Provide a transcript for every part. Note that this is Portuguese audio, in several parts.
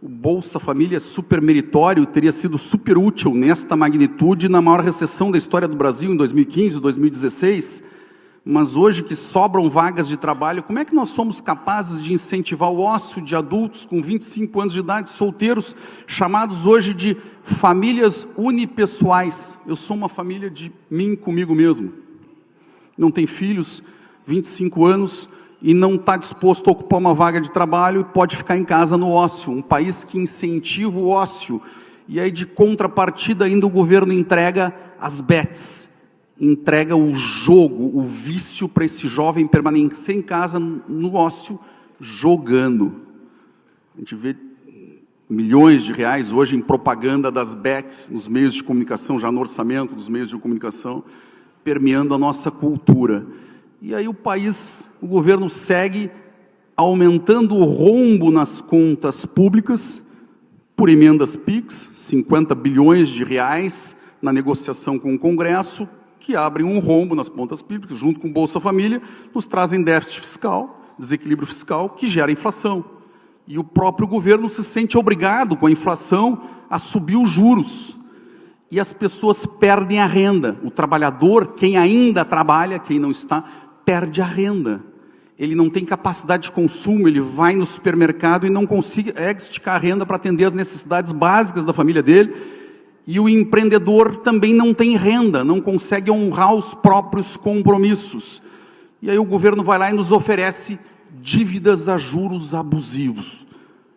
o Bolsa Família é super meritório, teria sido super útil nesta magnitude na maior recessão da história do Brasil, em 2015, 2016, mas hoje que sobram vagas de trabalho, como é que nós somos capazes de incentivar o ócio de adultos com 25 anos de idade, solteiros, chamados hoje de famílias unipessoais? Eu sou uma família de mim, comigo mesmo. Não tem filhos, 25 anos, e não está disposto a ocupar uma vaga de trabalho e pode ficar em casa no ócio. Um país que incentiva o ócio. E aí, de contrapartida, ainda o governo entrega as bets, entrega o jogo, o vício para esse jovem permanecer em casa no ócio, jogando. A gente vê milhões de reais hoje em propaganda das bets nos meios de comunicação, já no orçamento dos meios de comunicação, permeando a nossa cultura. E aí o país, o governo segue aumentando o rombo nas contas públicas por emendas PIX, 50 bilhões de reais na negociação com o Congresso, que abrem um rombo nas contas públicas, junto com o Bolsa Família, nos trazem déficit fiscal, desequilíbrio fiscal, que gera inflação. E o próprio governo se sente obrigado, com a inflação, a subir os juros. E as pessoas perdem a renda. O trabalhador, quem ainda trabalha, quem não está, perde a renda. Ele não tem capacidade de consumo, ele vai no supermercado e não consegue esticar a renda para atender as necessidades básicas da família dele. E o empreendedor também não tem renda, não consegue honrar os próprios compromissos. E aí o governo vai lá e nos oferece dívidas a juros abusivos,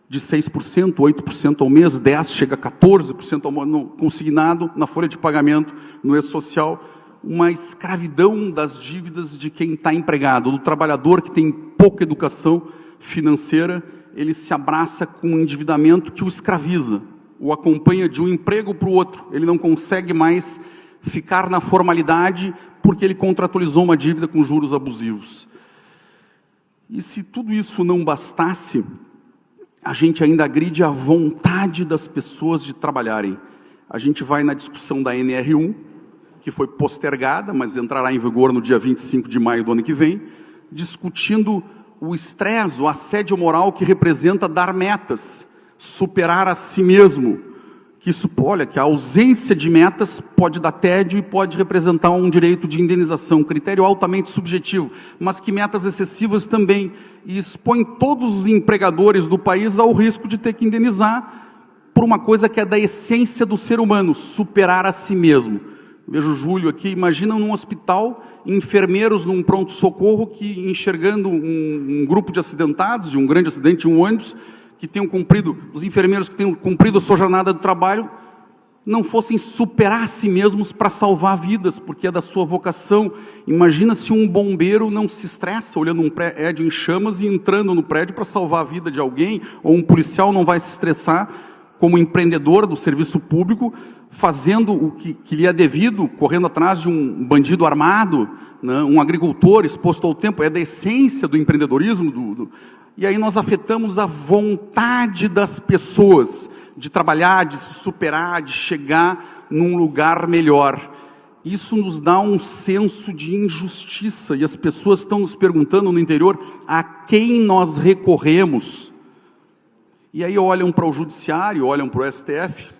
de 6%, 8% ao mês, 10%, chega a 14% ao mês, consignado na folha de pagamento, no E-Social, uma escravidão das dívidas de quem está empregado, do trabalhador que tem pouca educação financeira, ele se abraça com um endividamento que o escraviza, o acompanha de um emprego para o outro, ele não consegue mais ficar na formalidade porque ele contratualizou uma dívida com juros abusivos. E se tudo isso não bastasse, a gente ainda agride a vontade das pessoas de trabalharem. A gente vai na discussão da NR1, que foi postergada, mas entrará em vigor no dia 25 de maio do ano que vem, discutindo o estresse, o assédio moral que representa dar metas, superar a si mesmo. Que isso, olha, que a ausência de metas pode dar tédio e pode representar um direito de indenização, critério altamente subjetivo, mas que metas excessivas também, e expõe todos os empregadores do país ao risco de ter que indenizar por uma coisa que é da essência do ser humano, superar a si mesmo. Vejo o Júlio aqui, imagina num hospital, enfermeiros num pronto-socorro que, enxergando um grupo de acidentados, de um grande acidente de um ônibus, que tenham cumprido, os enfermeiros que tenham cumprido a sua jornada de trabalho, não fossem superar a si mesmos para salvar vidas, porque é da sua vocação. Imagina se um bombeiro não se estressa olhando um prédio em chamas e entrando no prédio para salvar a vida de alguém, ou um policial não vai se estressar como empreendedor do serviço público, fazendo o que lhe é devido, correndo atrás de um bandido armado, né, um agricultor exposto ao tempo, é da essência do empreendedorismo. E aí nós afetamos a vontade das pessoas de trabalhar, de se superar, de chegar num lugar melhor. Isso nos dá um senso de injustiça, e as pessoas estão nos perguntando no interior a quem nós recorremos. E aí olham para o judiciário, olham para o STF,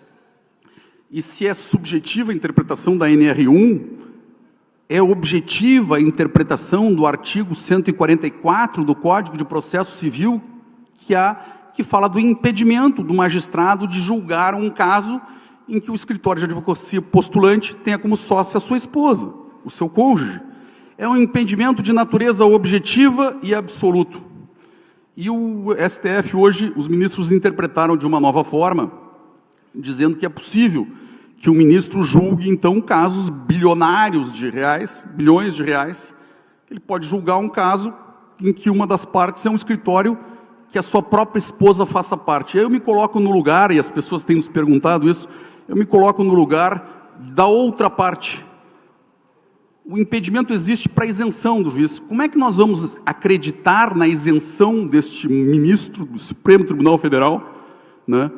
e se é subjetiva a interpretação da NR1, é objetiva a interpretação do artigo 144 do Código de Processo Civil, que fala do impedimento do magistrado de julgar um caso em que o escritório de advocacia postulante tenha como sócia a sua esposa, o seu cônjuge. É um impedimento de natureza objetiva e absoluto. E o STF hoje, os ministros interpretaram de uma nova forma, dizendo que é possível que o ministro julgue, então, casos bilionários de reais, bilhões de reais. Ele pode julgar um caso em que uma das partes é um escritório que a sua própria esposa faça parte. Aí eu me coloco no lugar, e as pessoas têm nos perguntado isso, eu me coloco no lugar da outra parte. O impedimento existe para isenção do juiz. Como é que nós vamos acreditar na isenção deste ministro do Supremo Tribunal Federal, né,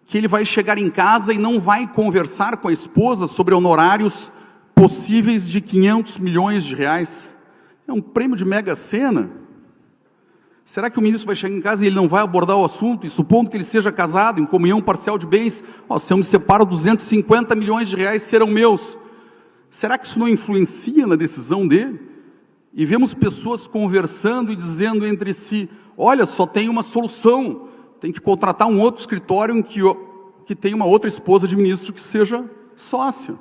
que ele vai chegar em casa e não vai conversar com a esposa sobre honorários possíveis de 500 milhões de reais? É um prêmio de Mega Sena. Será que o ministro vai chegar em casa e ele não vai abordar o assunto? E supondo que ele seja casado, em comunhão parcial de bens, se eu me separo, 250 milhões de reais serão meus. Será que isso não influencia na decisão dele? E vemos pessoas conversando e dizendo entre si, olha, só tem uma solução, tem que contratar um outro escritório em que tem uma outra esposa de ministro que seja sócia.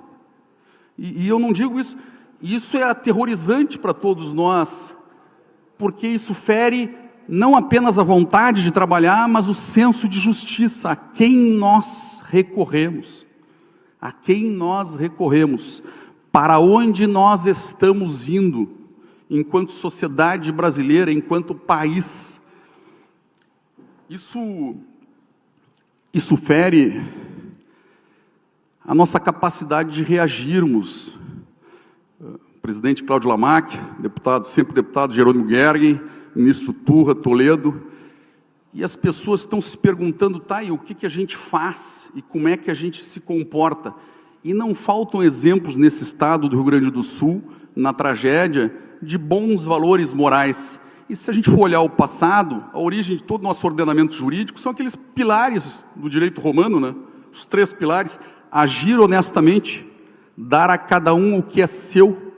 E eu não digo isso, isso é aterrorizante para todos nós, porque isso fere não apenas a vontade de trabalhar, mas o senso de justiça, a quem nós recorremos. A quem nós recorremos. Para onde nós estamos indo, enquanto sociedade brasileira, enquanto país. Isso fere a nossa capacidade de reagirmos. O presidente Cláudio Lamac, sempre deputado Jerônimo Gergen, ministro Turra, Toledo, e as pessoas estão se perguntando, tá, e o que a gente faz e como é que a gente se comporta? E não faltam exemplos nesse estado do Rio Grande do Sul, na tragédia, de bons valores morais. E se a gente for olhar o passado, a origem de todo o nosso ordenamento jurídico são aqueles pilares do direito romano, né? Os 3 pilares: agir honestamente, dar a cada um o que é seu,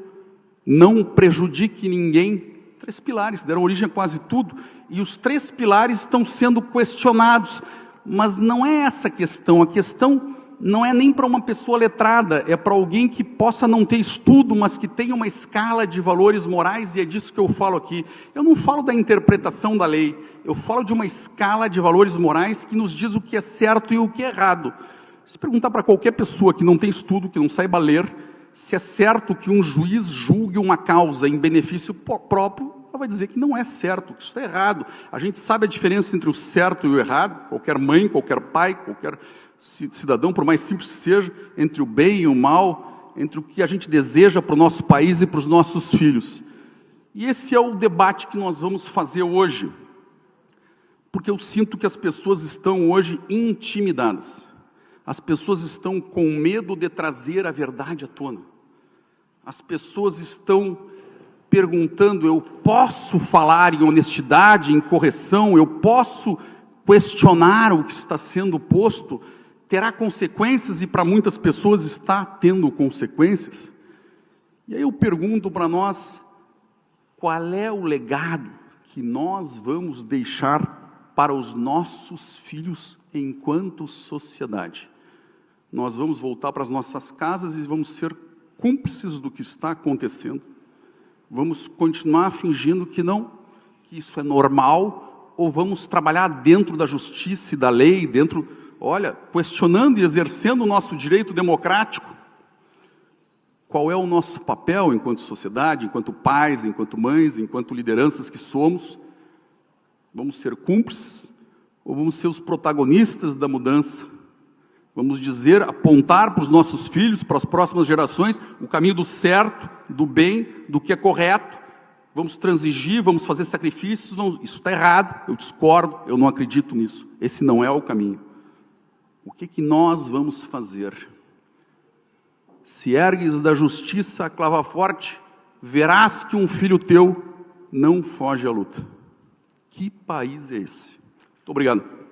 não prejudique ninguém. 3 pilares, deram origem a quase tudo, e os 3 pilares estão sendo questionados, mas não é essa a questão não é nem para uma pessoa letrada, é para alguém que possa não ter estudo, mas que tenha uma escala de valores morais, e é disso que eu falo aqui. Eu não falo da interpretação da lei, eu falo de uma escala de valores morais que nos diz o que é certo e o que é errado. Se perguntar para qualquer pessoa que não tem estudo, que não saiba ler, se é certo que um juiz julgue uma causa em benefício próprio, ela vai dizer que não é certo, que isso está errado. A gente sabe a diferença entre o certo e o errado, qualquer mãe, qualquer pai, qualquer cidadão, por mais simples que seja, entre o bem e o mal, entre o que a gente deseja para o nosso país e para os nossos filhos. E esse é o debate que nós vamos fazer hoje, porque eu sinto que as pessoas estão hoje intimidadas. As pessoas estão com medo de trazer a verdade à tona. As pessoas estão perguntando, eu posso falar em honestidade, em correção, eu posso questionar o que está sendo posto, terá consequências, e para muitas pessoas está tendo consequências. E aí eu pergunto para nós, qual é o legado que nós vamos deixar para os nossos filhos enquanto sociedade? Nós vamos voltar para as nossas casas e vamos ser cúmplices do que está acontecendo. Vamos continuar fingindo que não, que isso é normal, ou vamos trabalhar dentro da justiça e da lei, questionando e exercendo o nosso direito democrático? Qual é o nosso papel enquanto sociedade, enquanto pais, enquanto mães, enquanto lideranças que somos? Vamos ser cúmplices ou vamos ser os protagonistas da mudança? Vamos apontar para os nossos filhos, para as próximas gerações, o caminho do certo, do bem, do que é correto? Vamos transigir, vamos fazer sacrifícios? Não, isso está errado, eu discordo, eu não acredito nisso. Esse não é o caminho. O que nós vamos fazer? Se ergues da justiça a clava forte, verás que um filho teu não foge à luta. Que país é esse? Muito obrigado.